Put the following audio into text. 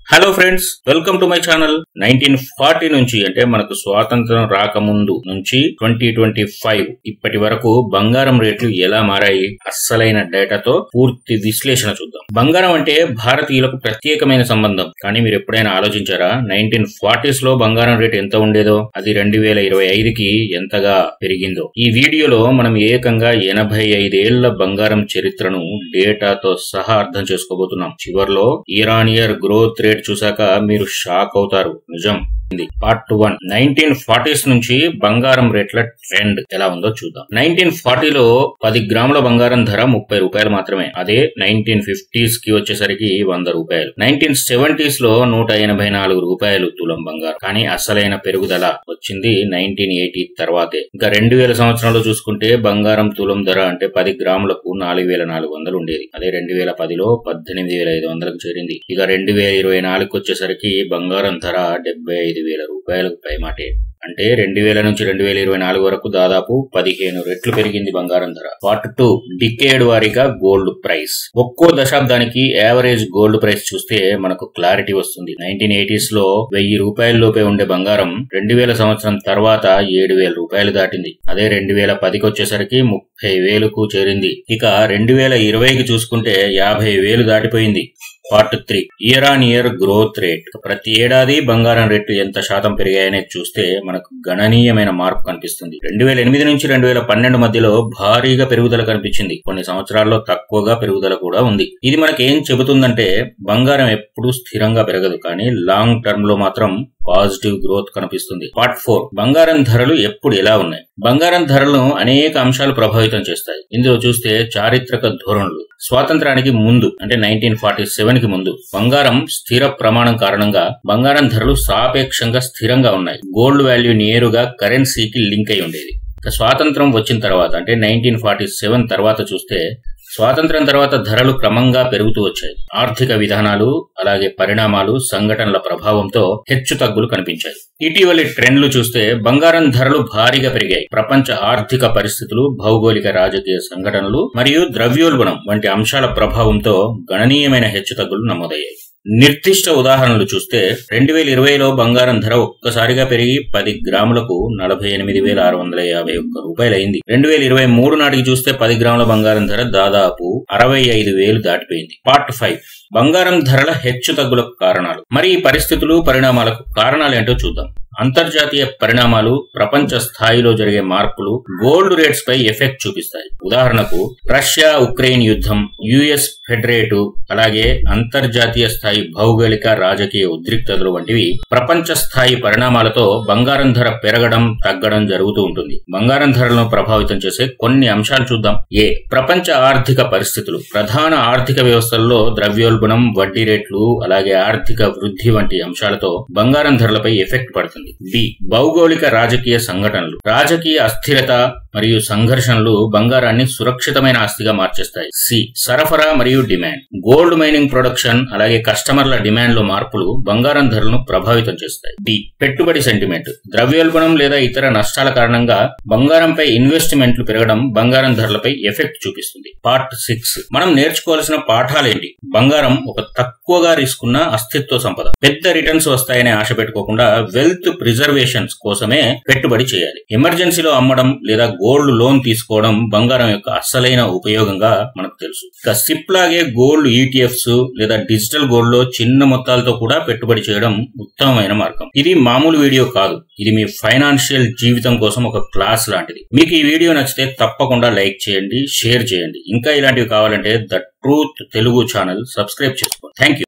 Hello friends, welcome to my channel. 1940 నుంచి అంటే మనకు స్వాతంత్రం రాకముందు నుంచి 2025 ఇప్పటి వరకు బంగారం రేట్లు ఎలా మారాయి, అస్సలైన డేటాతో పూర్తి విశ్లేషణ చూద్దాం. బంగారం అంటే భారతీయులకు ప్రత్యేకమైన సంబంధం. కానీ మీరు ఎప్పుడైనా ఆలోచించారా 1940s లో బంగారం రేటు ఎంత ఉండేదో, అది 2025కి ఎంతగా పెరిగిందో? ఈ వీడియోలో మనం ఏకంగా 85 ఏళ్ల బంగారం చరిత్రను డేటాతో సహా అర్థం చేసుకోబోతున్నాం. చివర్లో year on year growth rate చూసాక మీరు షాక్ అవుతారు. నిజం. పార్ట్ 1 1940s నుంచి బంగారం రేట్ల ట్రెండ్ ఎలా ఉందో చూద్దాం. 1940లో 10 గ్రాముల బంగారం ధర 30 రూపాయలు మాత్రమే. అదే 1950s కి వచ్చేసరికి 100 రూపాయలు. 1970s లో 184 రూపాయలు తులం బంగారం. కానీ అసలైన పెరుగుదల వచ్చింది 1980 తర్వాతే. ఇంకా 2000 సంవత్సరంలో చూసుకుంటే బంగారం తులం ధర అంటే 10 గ్రాములకు 4400 ఉండేది. అదే 2010లో 18500కు చేరింది. ఇక 2024కి వచ్చేసరికి బంగారం ధర 75,000 రూపాయలకు పైమాటే. అంటే 2000 నుంచి 2024 వరకు దాదాపు 15 రెట్లు పెరిగింది బంగారం ధర. పార్ట్ 2 డికేడ్ వారీగా గోల్డ్ ప్రైస్. ఒక్కో దశాబ్దానికి యావరేజ్ గోల్డ్ ప్రైస్ చూస్తే మనకు క్లారిటీ వస్తుంది. 1980s లో 1000 రూపాయల లోపే ఉండే బంగారం 2000 సంవత్సరం తర్వాత 7000 రూపాయలు దాటింది. అదే 2010కి వచ్చేసరికి 30,000కు చేరింది. ఇక 2020కి చూసుకుంటే 50,000 దాటిపోయింది. Part 3 year on year growth rate. ప్రతి ఏడాది బంగారం రేట్లు ఎంత శాతం పెరిగాయనేది చూస్తే మనకు గణనీయమైన మార్పు కనిపిస్తుంది. 2008 నుంచి 2012 మధ్యలో భారీగా పెరుగుదల కనిపించింది. కొన్ని సంవత్సరాల్లో తక్కువగా పెరుగుదల కూడా ఉంది. ఇది మనకేం చెబుతుందంటే బంగారం ఎప్పుడూ స్థిరంగా పెరగదు, కానీ లాంగ్ టర్మ్ లో మాత్రం పాజిటివ్ గ్రోత్ కనిపిస్తుంది. పార్ట్ 4 బంగారం ధరలు ఎప్పుడు ఎలా ఉన్నాయి. బంగారం ధరలను అనేక అంశాలు ప్రభావితం చేస్తాయి. ఇందులో చూస్తే చారిత్రక ధోరణులు. స్వాతంత్రానికి ముందు అంటే 1947కి ముందు బంగారం స్థిర ప్రమాణం కారణంగా బంగారం ధరలు సాపేక్షంగా స్థిరంగా ఉన్నాయి. గోల్డ్ వాల్యూ నేరుగా కరెన్సీకి లింక్ అయి ఉండేది. స్వాతంత్రం వచ్చిన తర్వాత అంటే 1947 తర్వాత చూస్తే స్వాతంత్రం తర్వాత ధరలు క్రమంగా పెరుగుతూ వచ్చాయి. ఆర్థిక విధానాలు అలాగే పరిణామాలు సంఘటనల ప్రభావంతో హెచ్చు తగ్గులు కనిపించాయి. ఇటీవలి ట్రెండ్లు చూస్తే బంగారం ధరలు భారీగా పెరిగాయి. ప్రపంచ ఆర్థిక పరిస్థితులు, భౌగోళిక రాజకీయ సంఘటనలు మరియు ద్రవ్యోల్బణం వంటి అంశాల ప్రభావంతో గణనీయమైన హెచ్చు తగ్గులు నమోదయ్యాయి. నిర్దిష్ట ఉదాహరణలు చూస్తే 2020లో బంగారం ధర ఒక్కసారిగా పెరిగి 10 గ్రాములకు 48,651 రూపాయలైంది. 2023 నాటికి చూస్తే 10 గ్రాముల బంగారం ధర దాదాపు 65,000 దాటిపోయింది. పార్ట్ 5 బంగారం ధరల హెచ్చు తగ్గులకు కారణాలు. మరి ఈ పరిస్థితులు, పరిణామాలకు కారణాలేంటో చూద్దాం. అంతర్జాతీయ పరిణామాలు, ప్రపంచ స్థాయిలో జరిగే మార్పులు గోల్డ్ రేట్స్ పై ఎఫెక్ట్ చూపిస్తాయి. ఉదాహరణకు రష్యా ఉక్రెయిన్ యుద్ధం, యుఎస్ ఫెడ్ రేటు, అలాగే అంతర్జాతీయ స్థాయి భౌగోళిక రాజకీయ ఉద్రిక్తతలు వంటివి ప్రపంచ స్థాయి పరిణామాలతో బంగారం ధర పెరగడం, తగ్గడం జరుగుతూ ఉంటుంది. బంగారం ధరలను ప్రభావితం చేసే కొన్ని అంశాలు చూద్దాం. ప్రపంచ ఆర్థిక పరిస్థితులు. ప్రధాన ఆర్థిక వ్యవస్థల్లో ద్రవ్యోల్బణం, వడ్డీ రేట్లు, అలాగే ఆర్థిక వృద్ధి వంటి అంశాలతో బంగారం ధరలపై ఎఫెక్ట్ పడుతుంది. భౌగోళిక రాజకీయ సంఘటనలు. రాజకీయ అస్థిరత మరియు సంఘర్షణలు బంగారాన్ని సురక్షితమైన ఆస్తిగా మార్చేస్తాయి. సరఫరా మరియు డిమాండ్. గోల్డ్ మైనింగ్ ప్రొడక్షన్ అలాగే కస్టమర్ల డిమాండ్ లో మార్పులు బంగారం ధరలను ప్రభావితం చేస్తాయి. పెట్టుబడి సెంటిమెంట్. ద్రవ్యోల్బణం లేదా ఇతర నష్టాల కారణంగా బంగారంపై ఇన్వెస్ట్మెంట్లు పెరగడం బంగారం ధరలపై ఎఫెక్ట్ చూపిస్తుంది. పార్ట్ 6 మనం నేర్చుకోవాల్సిన పాఠాలేంటి. బంగారం ఒక తక్కువగా రిస్క్ ఉన్న అస్తిత్వ సంపద. పెద్ద రిటర్న్స్ వస్తాయనే ఆశ పెట్టుకోకుండా వెల్త్ ప్రిజర్వేషన్స్ కోసమే పెట్టుబడి చేయాలి. ఎమర్జెన్సీలో అమ్మడం లేదా గోల్డ్ లోన్ తీసుకోవడం బంగారం యొక్క అసలైన ఉపయోగంగా మనకు తెలుసు. ఇక సిప్ లాగే గోల్డ్ ఈటీఎఫ్స్ లేదా డిజిటల్ గోల్డ్ లో చిన్న మొత్తాలతో కూడా పెట్టుబడి చేయడం ఉత్తమమైన మార్గం. ఇది మామూలు వీడియో కాదు, ఇది మీ ఫైనాన్షియల్ జీవితం కోసం ఒక క్లాస్ లాంటిది. మీకు ఈ వీడియో నచ్చితే తప్పకుండా లైక్ చేయండి, షేర్ చేయండి. ఇంకా ఇలాంటివి కావాలంటే the truth Telugu channel subscribe చేసుకోండి. Thank you.